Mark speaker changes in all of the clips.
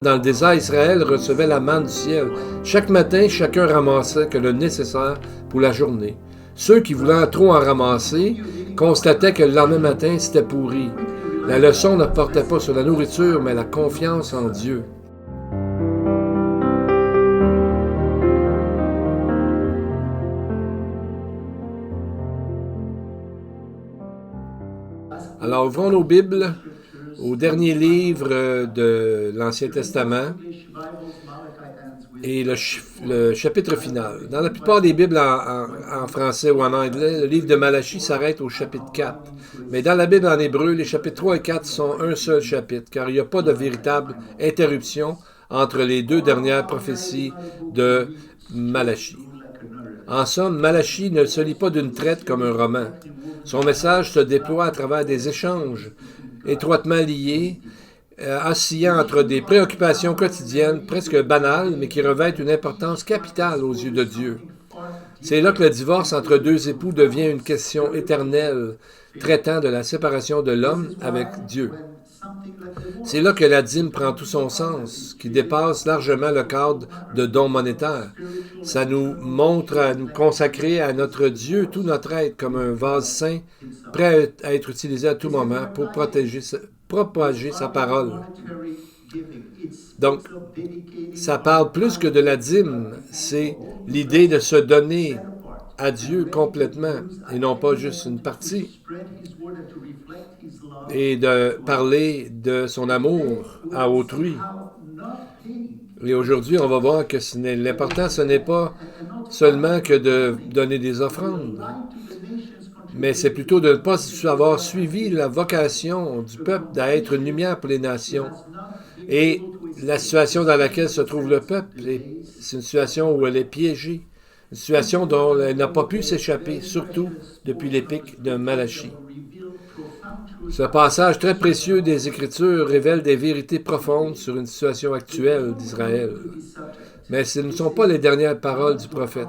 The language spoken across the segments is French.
Speaker 1: Dans le désert, Israël recevait la manne du ciel. Chaque matin, chacun ramassait que le nécessaire pour la journée. Ceux qui voulaient trop en ramasser constataient que le lendemain matin, c'était pourri. La leçon ne portait pas sur la nourriture, mais la confiance en Dieu. Alors, ouvrons nos Bibles au dernier livre de l'Ancien Testament et le chapitre final. Dans la plupart des Bibles en français ou en anglais, le livre de Malachie s'arrête au chapitre 4. Mais dans la Bible en hébreu, les chapitres 3 et 4 sont un seul chapitre, car il n'y a pas de véritable interruption entre les deux dernières prophéties de Malachie. En somme, Malachie ne se lit pas d'une traite comme un roman. Son message se déploie à travers des échanges étroitement liés, oscillant entre des préoccupations quotidiennes presque banales, mais qui revêtent une importance capitale aux yeux de Dieu. C'est là que le divorce entre deux époux devient une question éternelle, traitant de la séparation de l'homme avec Dieu. C'est là que la dîme prend tout son sens, qui dépasse largement le cadre de dons monétaires. Ça nous montre à nous consacrer à notre Dieu tout notre être comme un vase saint, prêt à être utilisé à tout moment pour propager sa parole. Donc, ça parle plus que de la dîme, c'est l'idée de se donner à Dieu complètement et non pas juste une partie, et de parler de son amour à autrui. Et aujourd'hui, on va voir que l'important, ce n'est pas seulement que de donner des offrandes, mais c'est plutôt de ne pas avoir suivi la vocation du peuple d'être une lumière pour les nations. Et la situation dans laquelle se trouve le peuple, c'est une situation où elle est piégée, une situation dont elle n'a pas pu s'échapper, surtout depuis l'épique de Malachie. Ce passage très précieux des Écritures révèle des vérités profondes sur une situation actuelle d'Israël. Mais ce ne sont pas les dernières paroles du prophète.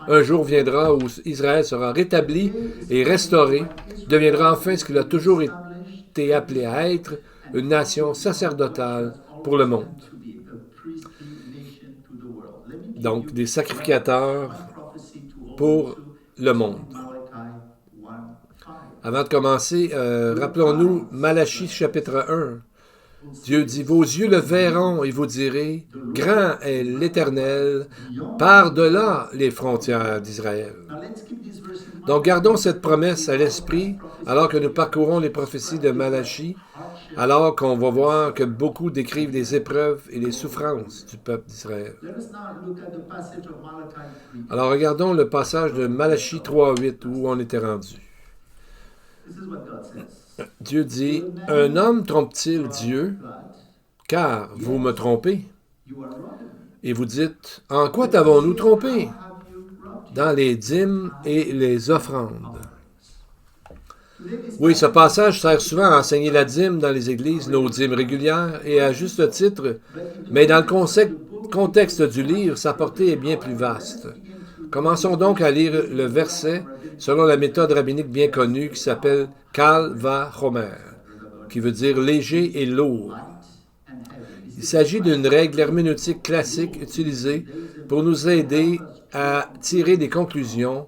Speaker 1: Un jour viendra où Israël sera rétabli et restauré, deviendra enfin ce qu'il a toujours été appelé à être, une nation sacerdotale pour le monde. Donc, des sacrificateurs pour le monde. Avant de commencer, rappelons-nous Malachie chapitre 1. Dieu dit, vos yeux le verront et vous direz, grand est l'Éternel, par-delà les frontières d'Israël. Donc gardons cette promesse à l'esprit alors que nous parcourons les prophéties de Malachie, alors qu'on va voir que beaucoup décrivent les épreuves et les souffrances du peuple d'Israël. Alors regardons le passage de Malachie 3.8 où on était rendu. Dieu dit, un homme trompe-t-il Dieu? Car vous me trompez. Et vous dites, en quoi t'avons-nous trompé? Dans les dîmes et les offrandes. Oui, ce passage sert souvent à enseigner la dîme dans les églises, nos dîmes régulières, et à juste titre, mais dans le contexte du livre, sa portée est bien plus vaste. Commençons donc à lire le verset selon la méthode rabbinique bien connue qui s'appelle Kal va Chomer, qui veut dire léger et lourd. Il s'agit d'une règle herméneutique classique utilisée pour nous aider à tirer des conclusions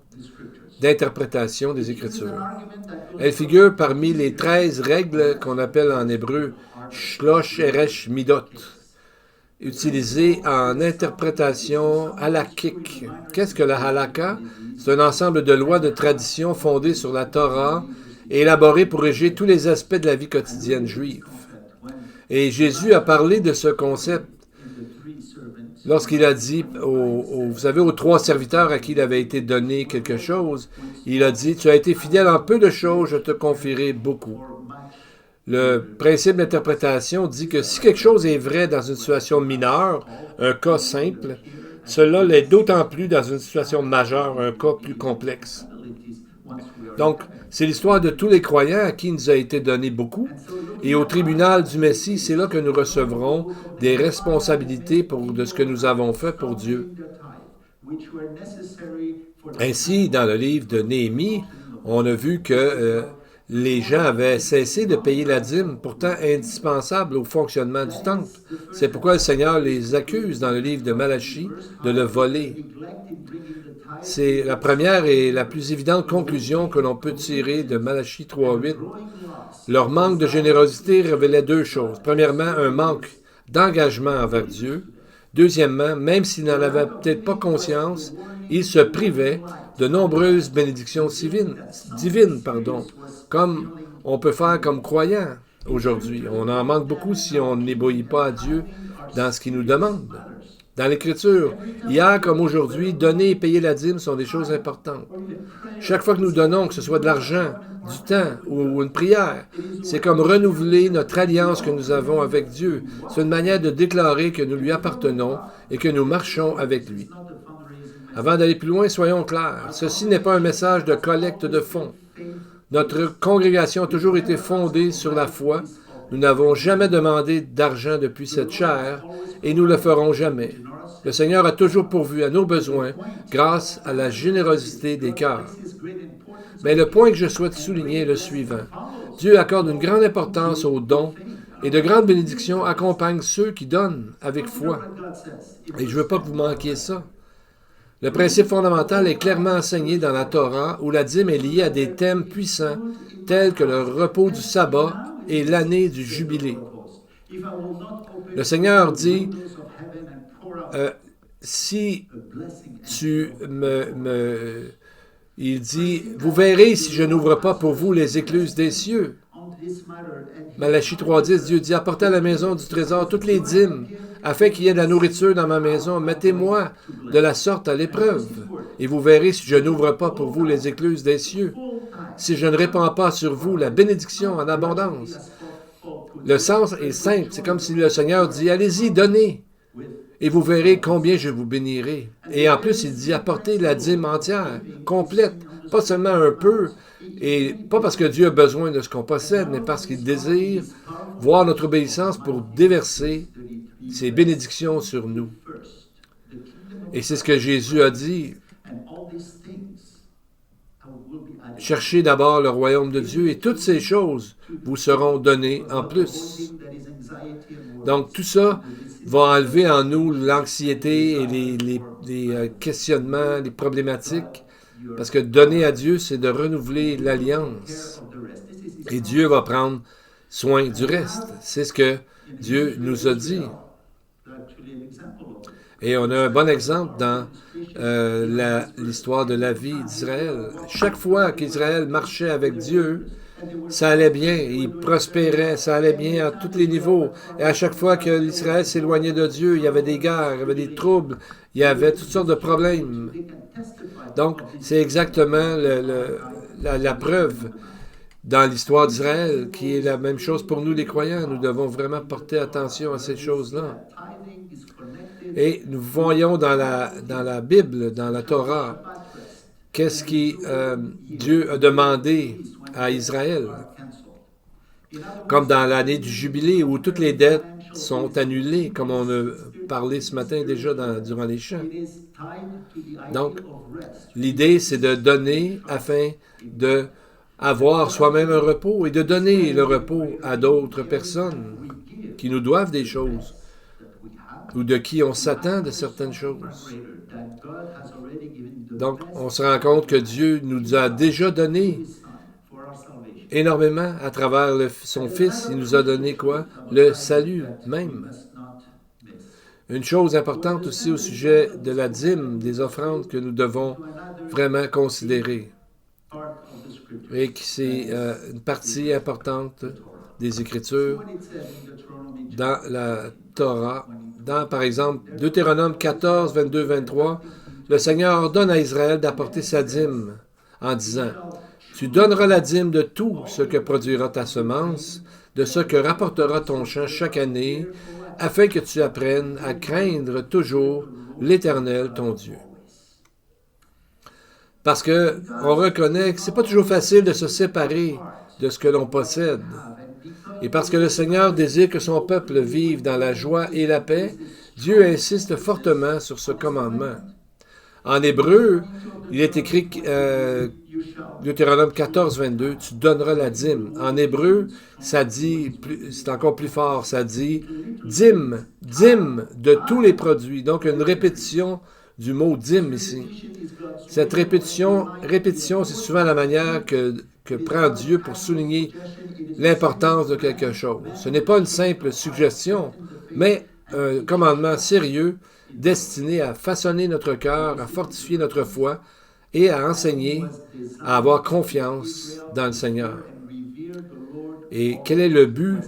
Speaker 1: d'interprétation des Écritures. Elle figure parmi les 13 règles qu'on appelle en hébreu Shlosh Eresh Midot, utilisées en interprétation halakhique. Qu'est-ce que la halakha? C'est un ensemble de lois de traditions fondées sur la Torah et élaborées pour réger tous les aspects de la vie quotidienne juive. Et Jésus a parlé de ce concept lorsqu'il a dit, vous savez, aux 3 serviteurs à qui il avait été donné quelque chose, il a dit, tu as été fidèle en peu de choses, je te confierai beaucoup. Le principe d'interprétation dit que si quelque chose est vrai dans une situation mineure, un cas simple, cela l'est d'autant plus dans une situation majeure, un cas plus complexe. Donc, c'est l'histoire de tous les croyants à qui il nous a été donné beaucoup. Et au tribunal du Messie, c'est là que nous recevrons des responsabilités de ce que nous avons fait pour Dieu. Ainsi, dans le livre de Néhémie, on a vu que Les gens avaient cessé de payer la dîme, pourtant indispensable au fonctionnement du temple. C'est pourquoi le Seigneur les accuse dans le livre de Malachie de le voler. C'est la première et la plus évidente conclusion que l'on peut tirer de Malachie 3.8. Leur manque de générosité révélait deux choses. Premièrement, un manque d'engagement envers Dieu. Deuxièmement, même s'ils n'en avaient peut-être pas conscience, ils se privaient de nombreuses bénédictions divines, comme on peut faire comme croyant aujourd'hui. On en manque beaucoup si on n'ébouillit pas à Dieu dans ce qu'il nous demande. Dans l'Écriture, hier comme aujourd'hui, donner et payer la dîme sont des choses importantes. Chaque fois que nous donnons, que ce soit de l'argent, du temps ou une prière, c'est comme renouveler notre alliance que nous avons avec Dieu. C'est une manière de déclarer que nous lui appartenons et que nous marchons avec lui. Avant d'aller plus loin, soyons clairs. Ceci n'est pas un message de collecte de fonds. Notre congrégation a toujours été fondée sur la foi. Nous n'avons jamais demandé d'argent depuis cette chair et nous ne le ferons jamais. Le Seigneur a toujours pourvu à nos besoins grâce à la générosité des cœurs. Mais le point que je souhaite souligner est le suivant. Dieu accorde une grande importance aux dons et de grandes bénédictions accompagnent ceux qui donnent avec foi. Et je ne veux pas que vous manquiez ça. Le principe fondamental est clairement enseigné dans la Torah où la dîme est liée à des thèmes puissants tels que le repos du sabbat et l'année du jubilé. Le Seigneur dit, il dit, vous verrez si je n'ouvre pas pour vous les écluses des cieux. Malachie 3.10, Dieu dit, apportez à la maison du trésor toutes les dîmes, afin qu'il y ait de la nourriture dans ma maison. Mettez-moi de la sorte à l'épreuve, et vous verrez si je n'ouvre pas pour vous les écluses des cieux, si je ne répands pas sur vous la bénédiction en abondance. Le sens est simple, c'est comme si le Seigneur dit, allez-y, donnez, et vous verrez combien je vous bénirai. Et en plus, il dit, apportez la dîme entière, complète, pas seulement un peu, et pas parce que Dieu a besoin de ce qu'on possède, mais parce qu'il désire voir notre obéissance pour déverser ses bénédictions sur nous. Et c'est ce que Jésus a dit. Cherchez d'abord le royaume de Dieu et toutes ces choses vous seront données en plus. Donc tout ça va enlever en nous l'anxiété et les questionnements, les problématiques. Parce que donner à Dieu, c'est de renouveler l'alliance. Et Dieu va prendre soin du reste. C'est ce que Dieu nous a dit. Et on a un bon exemple dans l'histoire de la vie d'Israël. Chaque fois qu'Israël marchait avec Dieu, ça allait bien, il prospérait, ça allait bien à tous les niveaux. Et à chaque fois que l'Israël s'éloignait de Dieu, il y avait des guerres, il y avait des troubles, il y avait toutes sortes de problèmes. Donc, c'est exactement la preuve dans l'histoire d'Israël, qui est la même chose pour nous les croyants. Nous devons vraiment porter attention à ces choses-là. Et nous voyons dans la Bible, dans la Torah, qu'est-ce que Dieu a demandé à Israël. Comme dans l'année du Jubilé, où toutes les dettes sont annulées, comme on a parlé ce matin déjà durant les chants. Donc, l'idée, c'est de donner afin d'avoir soi-même un repos et de donner le repos à d'autres personnes qui nous doivent des choses ou de qui on s'attend de certaines choses. Donc, on se rend compte que Dieu nous a déjà donné énormément à travers son Fils. Il nous a donné quoi? Le salut même. Une chose importante aussi au sujet de la dîme, des offrandes que nous devons vraiment considérer. Et que c'est une partie importante des Écritures dans la Torah. Dans, par exemple, Deutéronome 14, 22, 23, le Seigneur ordonne à Israël d'apporter sa dîme en disant « Tu donneras la dîme de tout ce que produira ta semence, de ce que rapportera ton champ chaque année, afin que tu apprennes à craindre toujours l'Éternel, ton Dieu. » Parce qu'on reconnaît que ce n'est pas toujours facile de se séparer de ce que l'on possède. Et parce que le Seigneur désire que son peuple vive dans la joie et la paix, Dieu insiste fortement sur ce commandement. En hébreu, il est écrit, Deutéronome 14, 22, tu donneras la dîme. En hébreu, ça dit, c'est encore plus fort, ça dit dîme, dîme de tous les produits. Donc une répétition du mot dîme ici. Cette répétition, c'est souvent la manière que prend Dieu pour souligner l'importance de quelque chose. Ce n'est pas une simple suggestion, mais un commandement sérieux destiné à façonner notre cœur, à fortifier notre foi et à enseigner à avoir confiance dans le Seigneur. Et quel est le but?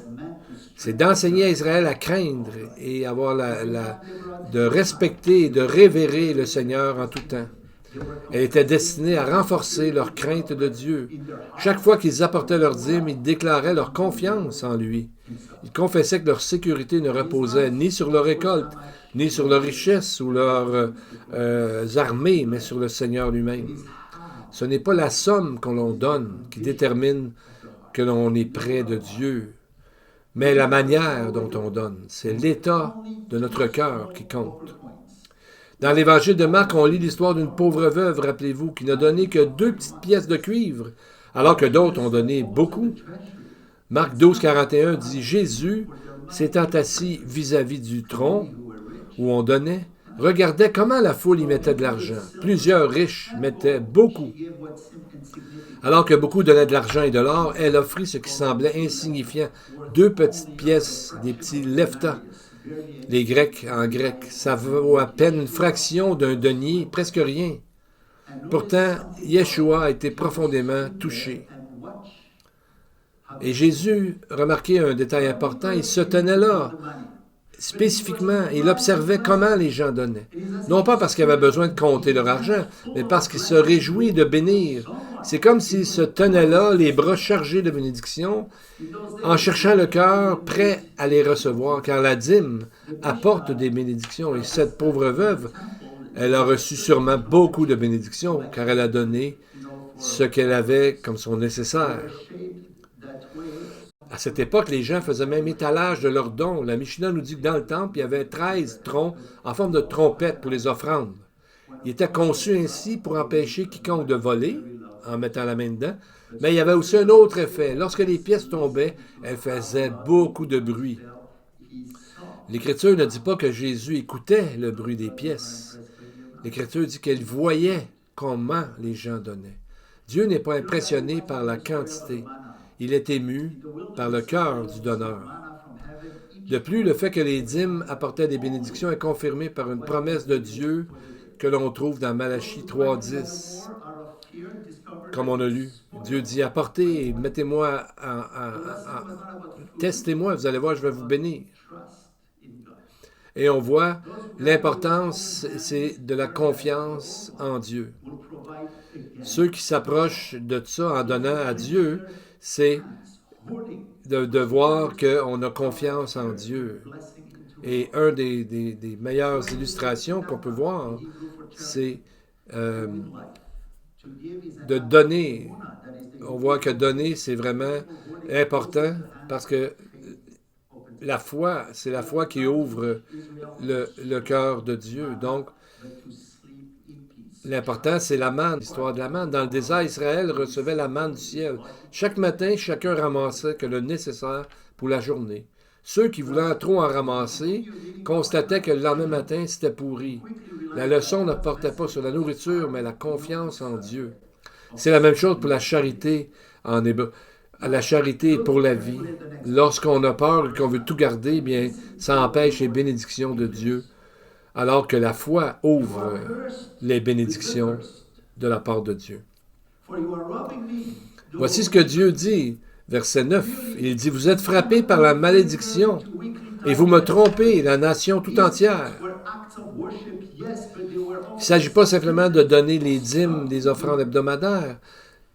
Speaker 1: C'est d'enseigner à Israël à craindre et avoir de respecter et de révérer le Seigneur en tout temps. Elle était destinée à renforcer leur crainte de Dieu. Chaque fois qu'ils apportaient leur dîme, ils déclaraient leur confiance en lui. Ils confessaient que leur sécurité ne reposait ni sur leur récolte, ni sur leur richesse ou leurs armées, mais sur le Seigneur lui-même. Ce n'est pas la somme qu'on l'on donne qui détermine que l'on est près de Dieu, mais la manière dont on donne. C'est l'état de notre cœur qui compte. Dans l'Évangile de Marc, on lit l'histoire d'une pauvre veuve, rappelez-vous, qui n'a donné que 2 petites pièces de cuivre, alors que d'autres ont donné beaucoup. Marc 12, 41 dit « Jésus, s'étant assis vis-à-vis du tronc où on donnait, regardait comment la foule y mettait de l'argent. Plusieurs riches mettaient beaucoup. Alors que beaucoup donnaient de l'argent et de l'or, elle offrit ce qui semblait insignifiant, 2 petites pièces, des petits leftas. Les Grecs, en grec, ça vaut à peine une fraction d'un denier, presque rien. Pourtant, Yeshua a été profondément touché. Et Jésus, remarquez un détail important, il se tenait là, spécifiquement, il observait comment les gens donnaient. Non pas parce qu'il avait besoin de compter leur argent, mais parce qu'il se réjouit de bénir. C'est comme s'il se tenait là, les bras chargés de bénédictions, en cherchant le cœur prêt à les recevoir, car la dîme apporte des bénédictions. Et cette pauvre veuve, elle a reçu sûrement beaucoup de bénédictions, car elle a donné ce qu'elle avait comme son nécessaire. À cette époque, les gens faisaient même étalage de leurs dons. La Mishnah nous dit que dans le temple, il y avait 13 troncs en forme de trompette pour les offrandes. Il était conçu ainsi pour empêcher quiconque de voler, en mettant la main dedans, mais il y avait aussi un autre effet. Lorsque les pièces tombaient, elles faisaient beaucoup de bruit. L'Écriture ne dit pas que Jésus écoutait le bruit des pièces. L'Écriture dit qu'elle voyait comment les gens donnaient. Dieu n'est pas impressionné par la quantité. Il est ému par le cœur du donneur. De plus, le fait que les dîmes apportaient des bénédictions est confirmé par une promesse de Dieu que l'on trouve dans Malachie 3.10. Comme on a lu, Dieu dit « Apportez et mettez-moi testez-moi, vous allez voir, je vais vous bénir. » Et on voit l'importance, c'est de la confiance en Dieu. Ceux qui s'approchent de ça en donnant à Dieu, c'est de voir qu'on a confiance en Dieu. Et un des meilleures illustrations qu'on peut voir, c'est de donner. On voit que donner, c'est vraiment important parce que la foi, c'est la foi qui ouvre le cœur de Dieu. Donc, l'important, c'est la manne, l'histoire de la manne. Dans le désert, Israël recevait la manne du ciel. Chaque matin, chacun ramassait que le nécessaire pour la journée. Ceux qui voulaient trop en ramasser constataient que le lendemain matin, c'était pourri. La leçon ne portait pas sur la nourriture, mais la confiance en Dieu. C'est la même chose pour la charité en hébreu. La charité est pour la vie. Lorsqu'on a peur et qu'on veut tout garder, eh bien, ça empêche les bénédictions de Dieu, alors que la foi ouvre les bénédictions de la part de Dieu. Voici ce que Dieu dit, verset 9. Il dit, « Vous êtes frappés par la malédiction, et vous me trompez, la nation tout entière. » Il ne s'agit pas simplement de donner les dîmes des offrandes hebdomadaires,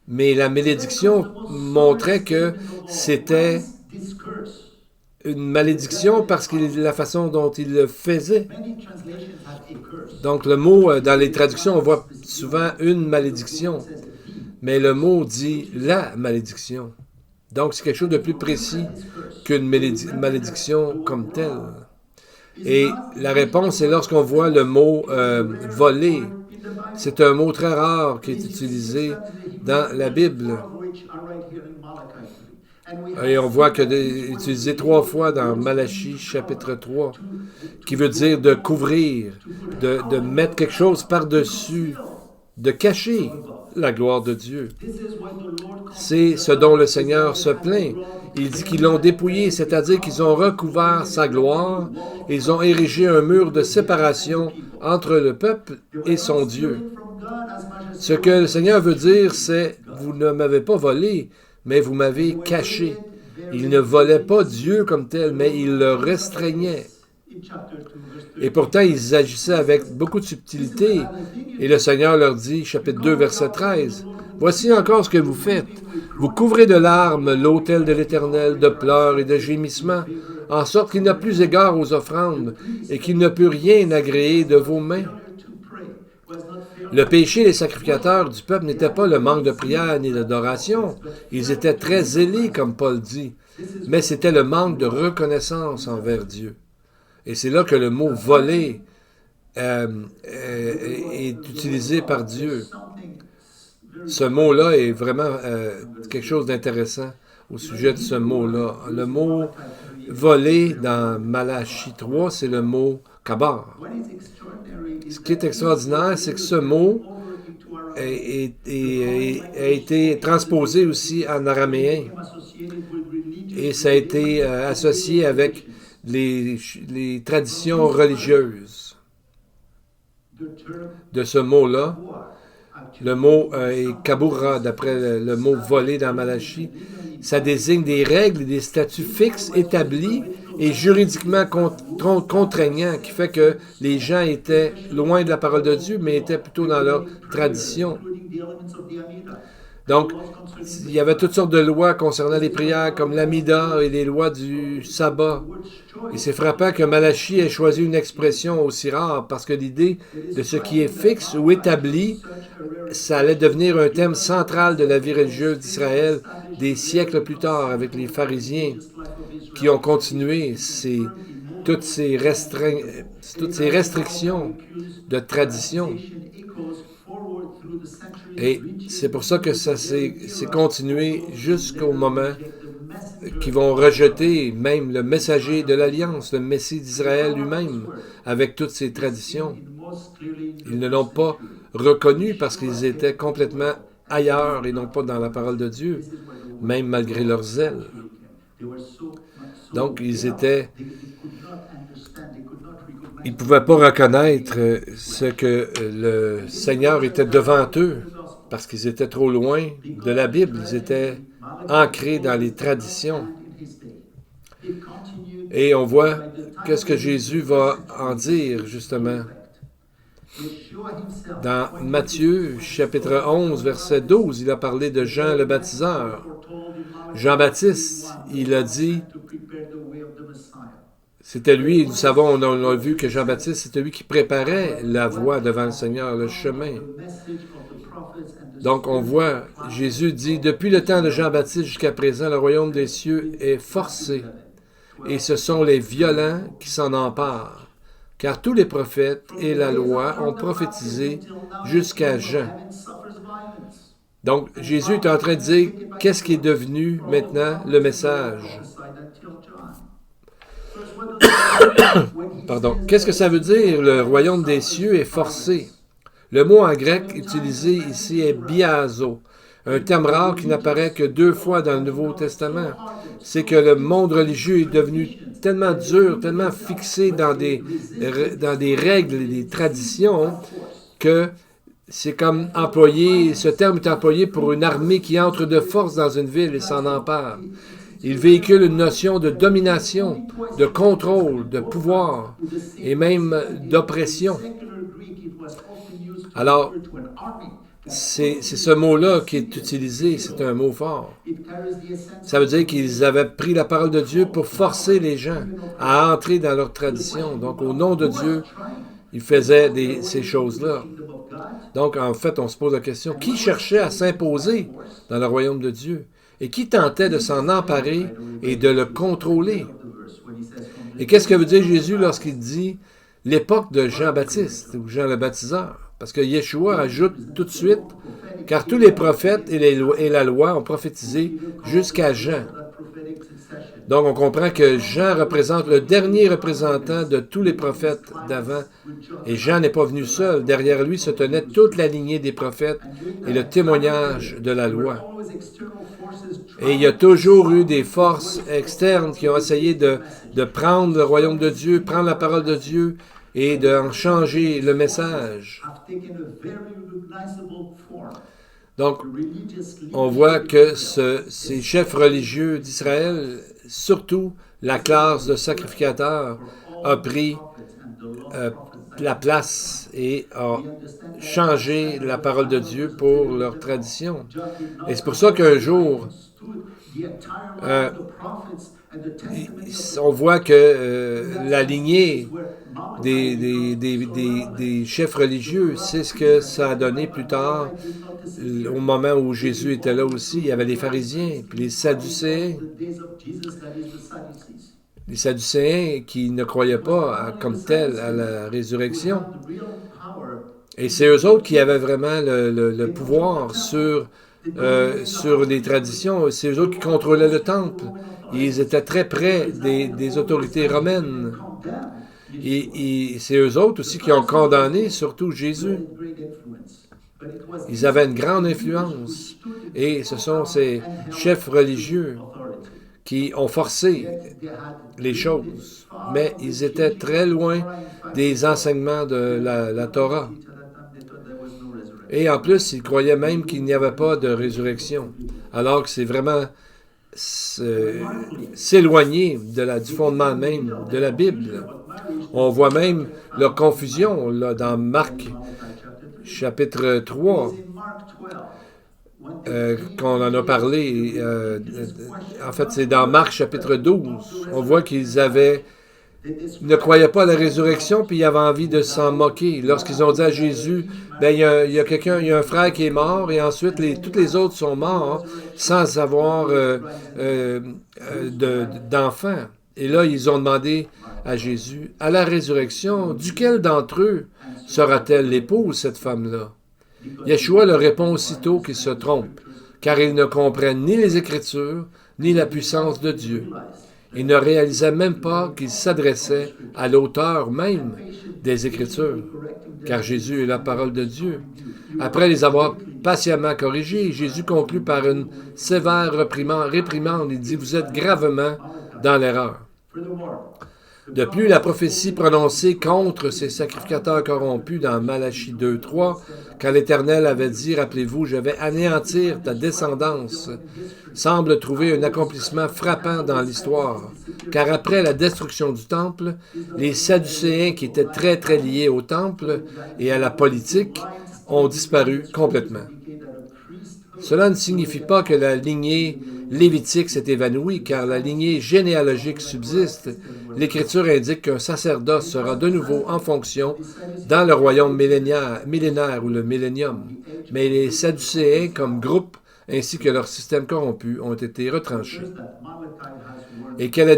Speaker 1: mais la malédiction montrait que c'était une malédiction parce que la façon dont il le faisait. Donc le mot, dans les traductions, on voit souvent une malédiction, mais le mot dit la malédiction. Donc c'est quelque chose de plus précis qu'une malédiction comme telle. Et la réponse, c'est lorsqu'on voit le mot voler. C'est un mot très rare qui est utilisé dans la Bible. Et on voit qu'il est utilisé 3 fois dans Malachie chapitre 3, qui veut dire de couvrir, de mettre quelque chose par-dessus, de cacher la gloire de Dieu. C'est ce dont le Seigneur se plaint. Il dit qu'ils l'ont dépouillé, c'est-à-dire qu'ils ont recouvert sa gloire, ils ont érigé un mur de séparation entre le peuple et son Dieu. Ce que le Seigneur veut dire, c'est « Vous ne m'avez pas volé, mais vous m'avez caché. » Il ne volait pas Dieu comme tel, mais il le restreignait. Et pourtant, ils agissaient avec beaucoup de subtilité. Et le Seigneur leur dit, chapitre 2, verset 13, « Voici encore ce que vous faites. Vous couvrez de larmes l'autel de l'Éternel, de pleurs et de gémissements, en sorte qu'il n'a plus égard aux offrandes et qu'il ne peut rien agréer de vos mains. » Le péché des sacrificateurs du peuple n'était pas le manque de prière ni d'adoration. Ils étaient très zélés, comme Paul dit, mais c'était le manque de reconnaissance envers Dieu. Et c'est là que le mot « voler » est utilisé par Dieu. Ce mot-là est vraiment quelque chose d'intéressant au sujet de ce mot-là. Le mot « voler » dans Malachie 3, c'est le mot « kabar ». Ce qui est extraordinaire, c'est que ce mot a été transposé aussi en araméen. Et ça a été associé avec les traditions religieuses de ce mot-là. Le mot est kabura, d'après le mot voler dans Malachie. Ça désigne des règles et des statuts fixes établis et juridiquement contraignants, qui fait que les gens étaient loin de la parole de Dieu, mais étaient plutôt dans leur tradition. Donc, il y avait toutes sortes de lois concernant les prières, comme l'Amida et les lois du sabbat. Et c'est frappant que Malachie ait choisi une expression aussi rare, parce que l'idée de ce qui est fixe ou établi, ça allait devenir un thème central de la vie religieuse d'Israël des siècles plus tard, avec les pharisiens, qui ont continué toutes ces restrictions de tradition. Et c'est pour ça que ça s'est continué jusqu'au moment qu'ils vont rejeter même le messager de l'Alliance, le Messie d'Israël lui-même, avec toutes ses traditions. Ils ne l'ont pas reconnu parce qu'ils étaient complètement ailleurs et non pas dans la parole de Dieu, même malgré leur zèle. Donc, ils ne pouvaient pas reconnaître ce que le Seigneur était devant eux, parce qu'ils étaient trop loin de la Bible. Ils étaient ancrés dans les traditions. Et on voit qu'est-ce que Jésus va en dire, justement. Dans Matthieu, chapitre 11, verset 12, il a parlé de Jean le baptiseur. Jean-Baptiste, il a dit, c'était lui, nous savons, on a vu que Jean-Baptiste, c'était lui qui préparait la voie devant le Seigneur, le chemin. Donc on voit, Jésus dit, depuis le temps de Jean-Baptiste jusqu'à présent, le royaume des cieux est forcé, et ce sont les violents qui s'en emparent. Car tous les prophètes et la loi ont prophétisé jusqu'à Jean. Donc, Jésus est en train de dire qu'est-ce qui est devenu maintenant le message. Pardon. Qu'est-ce que ça veut dire, le royaume des cieux est forcé? Le mot en grec utilisé ici est biazo, un terme rare qui n'apparaît que 2 fois dans le Nouveau Testament. C'est que le monde religieux est devenu tellement dur, tellement fixé dans des règles et des traditions, que c'est comme ce terme est employé pour une armée qui entre de force dans une ville et s'en empare. Il véhicule une notion de domination, de contrôle, de pouvoir et même d'oppression. Alors, c'est ce mot-là qui est utilisé, c'est un mot fort. Ça veut dire qu'ils avaient pris la parole de Dieu pour forcer les gens à entrer dans leur tradition. Donc, au nom de Dieu, ils faisaient ces choses-là. Donc, en fait, on se pose la question, qui cherchait à s'imposer dans le royaume de Dieu? Et qui tentait de s'en emparer et de le contrôler? Et qu'est-ce que veut dire Jésus lorsqu'il dit l'époque de Jean-Baptiste ou Jean le baptiseur? Parce que Yeshua ajoute tout de suite, car tous les prophètes et la loi ont prophétisé jusqu'à Jean. Donc, on comprend que Jean représente le dernier représentant de tous les prophètes d'avant. Et Jean n'est pas venu seul. Derrière lui se tenait toute la lignée des prophètes et le témoignage de la loi. Et il y a toujours eu des forces externes qui ont essayé de prendre le royaume de Dieu, prendre la parole de Dieu et d'en changer le message. Donc, on voit que ces chefs religieux d'Israël, surtout la classe de sacrificateurs, a pris la place et a changé la parole de Dieu pour leur tradition. Et c'est pour ça qu'un jour, on voit que la lignée des chefs religieux, c'est ce que ça a donné plus tard, au moment où Jésus était là aussi. Il y avait les pharisiens, puis les sadducéens. Les sadducéens qui ne croyaient pas comme tel à la résurrection. Et c'est eux autres qui avaient vraiment le pouvoir sur les traditions. C'est eux autres qui contrôlaient le temple. Ils étaient très près des autorités romaines. Et c'est eux autres aussi qui ont condamné surtout Jésus. Ils avaient une grande influence. Et ce sont ces chefs religieux qui ont forcé les choses. Mais ils étaient très loin des enseignements de la Torah. Et en plus, ils croyaient même qu'il n'y avait pas de résurrection. Alors que c'est vraiment s'éloigner du fondement même de la Bible. On voit même leur confusion là, dans Marc chapitre 3, qu'on en a parlé. En fait, c'est dans Marc chapitre 12. On voit qu'ils ne croyaient pas à la résurrection, puis ils avaient envie de s'en moquer. Lorsqu'ils ont dit à Jésus, ben, il y a un frère qui est mort, et ensuite, tous les autres sont morts sans avoir d'enfants. Et là, ils ont demandé à Jésus, à la résurrection, duquel d'entre eux sera-t-elle l'épouse, cette femme-là? Yeshua leur répond aussitôt qu'ils se trompent, car ils ne comprennent ni les Écritures, ni la puissance de Dieu. Ils ne réalisaient même pas qu'ils s'adressaient à l'auteur même des Écritures, car Jésus est la parole de Dieu. Après les avoir patiemment corrigés, Jésus conclut par une sévère réprimande. Il dit, vous êtes gravement dans l'erreur. De plus, la prophétie prononcée contre ces sacrificateurs corrompus dans Malachie 2.3, quand l'Éternel avait dit, rappelez-vous, je vais anéantir ta descendance, semble trouver un accomplissement frappant dans l'histoire. Car après la destruction du temple, les Sadducéens, qui étaient très très liés au temple et à la politique, ont disparu complètement. Cela ne signifie pas que la lignée lévitique s'est évanouie, car la lignée généalogique subsiste. L'Écriture indique qu'un sacerdoce sera de nouveau en fonction dans le royaume millénaire ou le millénium. Mais les Sadducéens, comme groupe, ainsi que leur système corrompu, ont été retranchés. Et quelle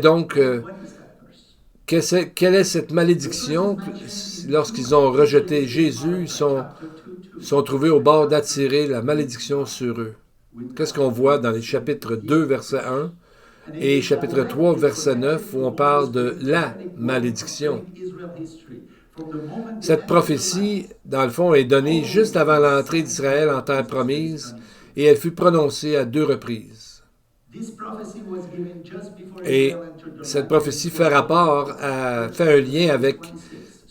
Speaker 1: est cette malédiction? Lorsqu'ils ont rejeté Jésus, ils sont trouvés au bord d'attirer la malédiction sur eux. Qu'est-ce qu'on voit dans les chapitres 2, verset 1 et chapitre 3, verset 9, où on parle de la malédiction? Cette prophétie, dans le fond, est donnée juste avant l'entrée d'Israël en terre promise, et elle fut prononcée à 2 reprises. Et cette prophétie fait un lien avec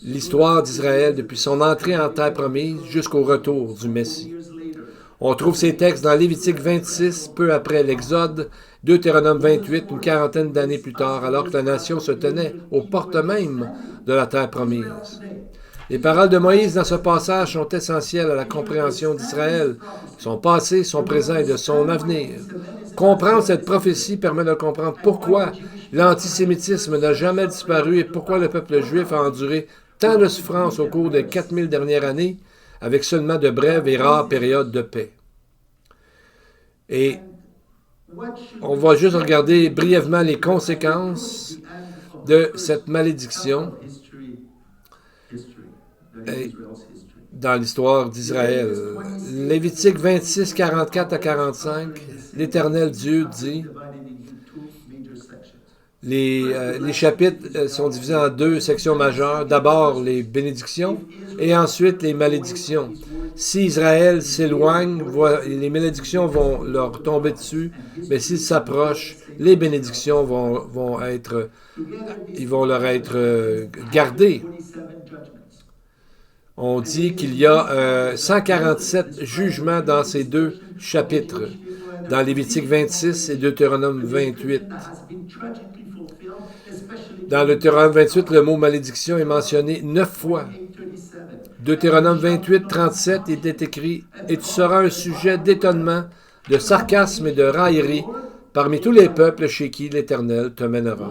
Speaker 1: l'histoire d'Israël depuis son entrée en terre promise jusqu'au retour du Messie. On trouve ces textes dans Lévitique 26, peu après l'Exode, Deutéronome 28, une quarantaine d'années plus tard, alors que la nation se tenait aux portes mêmes de la terre promise. Les paroles de Moïse dans ce passage sont essentielles à la compréhension d'Israël, son passé, son présent et de son avenir. Comprendre cette prophétie permet de comprendre pourquoi l'antisémitisme n'a jamais disparu et pourquoi le peuple juif a enduré tant de souffrances au cours des 4000 dernières années, avec seulement de brèves et rares périodes de paix. Et on va juste regarder brièvement les conséquences de cette malédiction. Et dans l'histoire d'Israël. Lévitique 26, 44 à 45, l'Éternel Dieu dit, les chapitres sont divisés en deux sections majeures. D'abord les bénédictions et ensuite les malédictions. Si Israël s'éloigne, les malédictions vont leur tomber dessus, mais s'ils s'approchent, les bénédictions vont leur être gardées. On dit qu'il y a 147 jugements dans ces deux chapitres, dans Lévitique 26 et Deutéronome 28. Dans Deutéronome 28, le mot malédiction est mentionné 9 fois. Deutéronome 28, 37, il est écrit « Et tu seras un sujet d'étonnement, de sarcasme et de raillerie parmi tous les peuples chez qui l'Éternel te mènera. »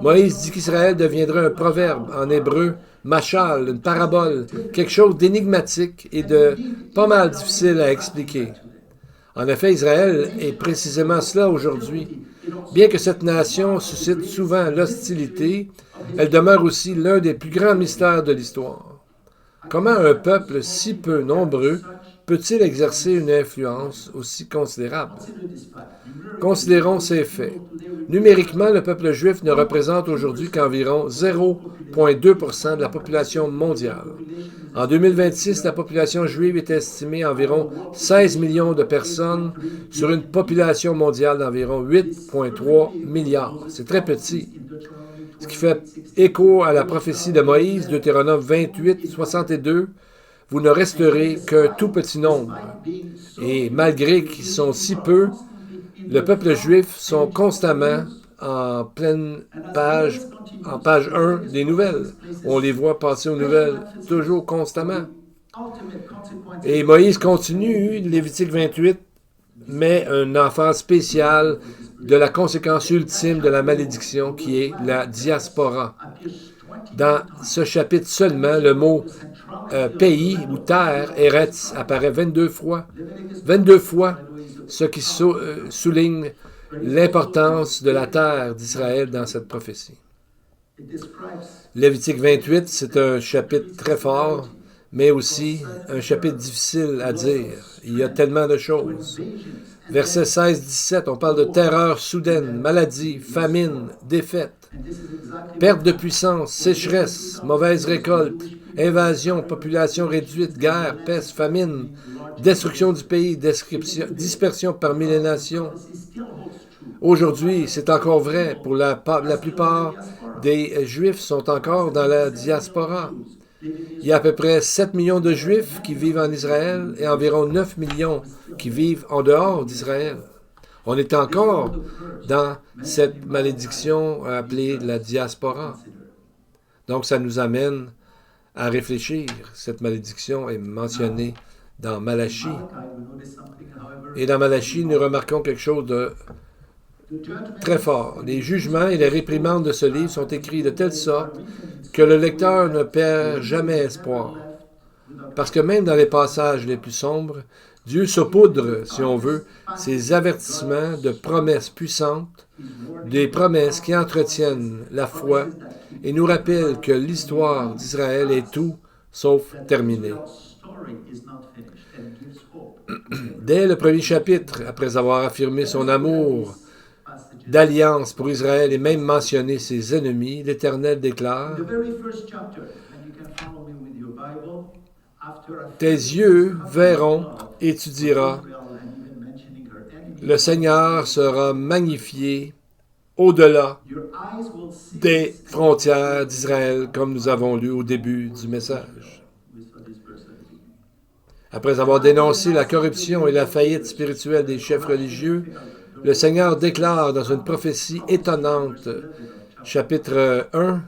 Speaker 1: Moïse dit qu'Israël deviendra un proverbe, en hébreu, machal, une parabole, quelque chose d'énigmatique et de pas mal difficile à expliquer. En effet, Israël est précisément cela aujourd'hui. Bien que cette nation suscite souvent l'hostilité, elle demeure aussi l'un des plus grands mystères de l'histoire. Comment un peuple si peu nombreux peut-il exercer une influence aussi considérable? Considérons ces faits. Numériquement, le peuple juif ne représente aujourd'hui qu'environ 0,2% de la population mondiale. En 2026, la population juive est estimée à environ 16 millions de personnes sur une population mondiale d'environ 8,3 milliards. C'est très petit. Ce qui fait écho à la prophétie de Moïse, Deutéronome 28, 62, « Vous ne resterez qu'un tout petit nombre. » Et malgré qu'ils sont si peu, le peuple juif sont constamment en pleine page, en page 1 des nouvelles. On les voit passer aux nouvelles toujours constamment. Et Moïse continue, Lévitique 28, met un emphase spécial de la conséquence ultime de la malédiction qui est la diaspora. Dans ce chapitre seulement, le mot pays ou terre, Eretz, apparaît 22 fois. 22 fois, ce qui souligne l'importance de la terre d'Israël dans cette prophétie. Lévitique 28, c'est un chapitre très fort, mais aussi un chapitre difficile à dire. Il y a tellement de choses. Versets 16-17, on parle de terreur soudaine, maladie, famine, défaite, perte de puissance, sécheresse, mauvaise récolte, invasion, population réduite, guerre, peste, famine, destruction du pays, dispersion parmi les nations. Aujourd'hui, c'est encore vrai. Pour la plupart des Juifs sont encore dans la diaspora. Il y a à peu près 7 millions de Juifs qui vivent en Israël et environ 9 millions qui vivent en dehors d'Israël. On est encore dans cette malédiction appelée la diaspora. Donc, ça nous amène à réfléchir. Cette malédiction est mentionnée dans Malachie. Et dans Malachie, nous remarquons quelque chose de très fort. Les jugements et les réprimandes de ce livre sont écrits de telle sorte que le lecteur ne perd jamais espoir. Parce que même dans les passages les plus sombres, Dieu saupoudre, si on veut, ses avertissements de promesses puissantes, des promesses qui entretiennent la foi et nous rappellent que l'histoire d'Israël est tout sauf terminée. Dès le premier chapitre, après avoir affirmé son amour d'alliance pour Israël et même mentionné ses ennemis, l'Éternel déclare « Tes yeux verront et tu diras, le Seigneur sera magnifié au-delà des frontières d'Israël, comme nous avons lu au début du message. » Après avoir dénoncé la corruption et la faillite spirituelle des chefs religieux, le Seigneur déclare dans une prophétie étonnante, chapitre 1,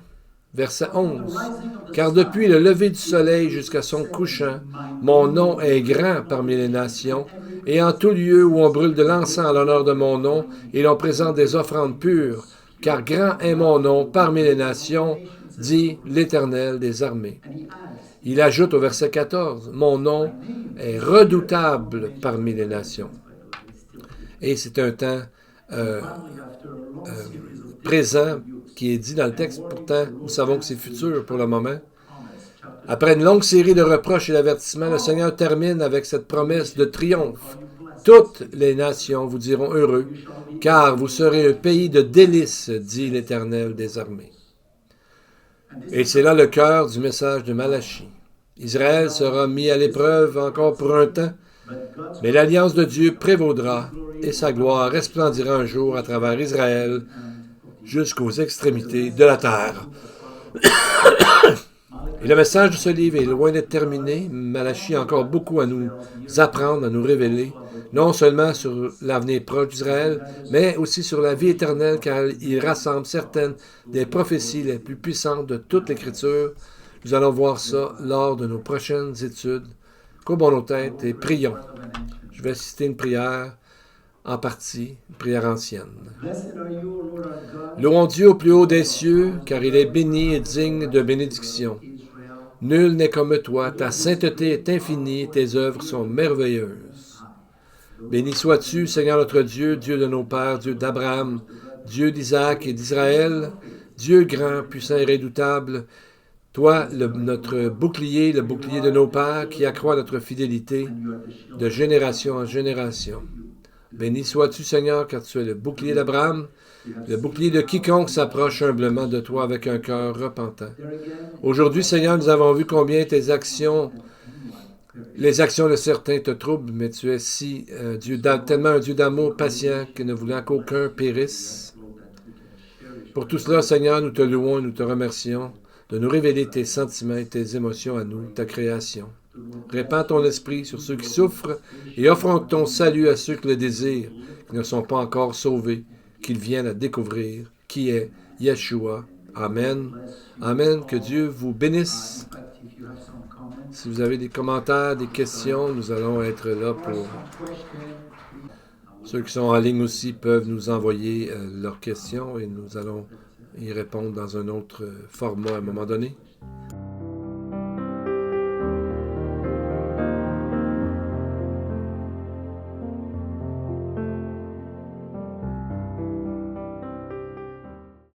Speaker 1: verset 11, « Car depuis le lever du soleil jusqu'à son couchant, mon nom est grand parmi les nations, et en tout lieu où on brûle de l'encens à l'honneur de mon nom, et l'on présente des offrandes pures, car grand est mon nom parmi les nations, dit l'Éternel des armées. » Il ajoute au verset 14, « Mon nom est redoutable parmi les nations. » Et c'est un temps présent qui est dit dans le texte. Pourtant, nous savons que c'est futur pour le moment. Après une longue série de reproches et d'avertissements, le Seigneur termine avec cette promesse de triomphe. Toutes les nations vous diront heureux, car vous serez un pays de délices, dit l'Éternel des armées. Et c'est là le cœur du message de Malachie. Israël sera mis à l'épreuve encore pour un temps, mais l'alliance de Dieu prévaudra et sa gloire resplendira un jour à travers Israël jusqu'aux extrémités de la terre. Et le message de ce livre est loin d'être terminé. Malachie a encore beaucoup à nous apprendre, à nous révéler, non seulement sur l'avenir proche d'Israël, mais aussi sur la vie éternelle, car il rassemble certaines des prophéties les plus puissantes de toute l'Écriture. Nous allons voir ça lors de nos prochaines études. Courbons nos têtes et prions. Je vais citer une prière en partie, une prière ancienne. Louons Dieu au plus haut des cieux, car il est béni et digne de bénédiction. Nul n'est comme toi, ta sainteté est infinie, tes œuvres sont merveilleuses. Béni sois-tu, Seigneur notre Dieu, Dieu de nos pères, Dieu d'Abraham, Dieu d'Isaac et d'Israël, Dieu grand, puissant et redoutable, toi, notre bouclier, le bouclier de nos pères, qui accroît notre fidélité de génération en génération. Béni sois-tu, Seigneur, car tu es le bouclier d'Abraham, le bouclier de quiconque s'approche humblement de toi avec un cœur repentant. Aujourd'hui, Seigneur, nous avons vu combien les actions de certains te troublent, mais tu es tellement un Dieu d'amour patient que ne voulant qu'aucun périsse. Pour tout cela, Seigneur, nous te louons et nous te remercions de nous révéler tes sentiments et tes émotions à nous, ta création. Répands ton esprit sur ceux qui souffrent et offre ton salut à ceux qui le désirent, qui ne sont pas encore sauvés, qu'ils viennent à découvrir qui est Yeshua. Amen. Amen. Que Dieu vous bénisse. Si vous avez des commentaires, des questions, nous allons être là pour... Ceux qui sont en ligne aussi peuvent nous envoyer leurs questions et nous allons y répondre dans un autre format à un moment donné.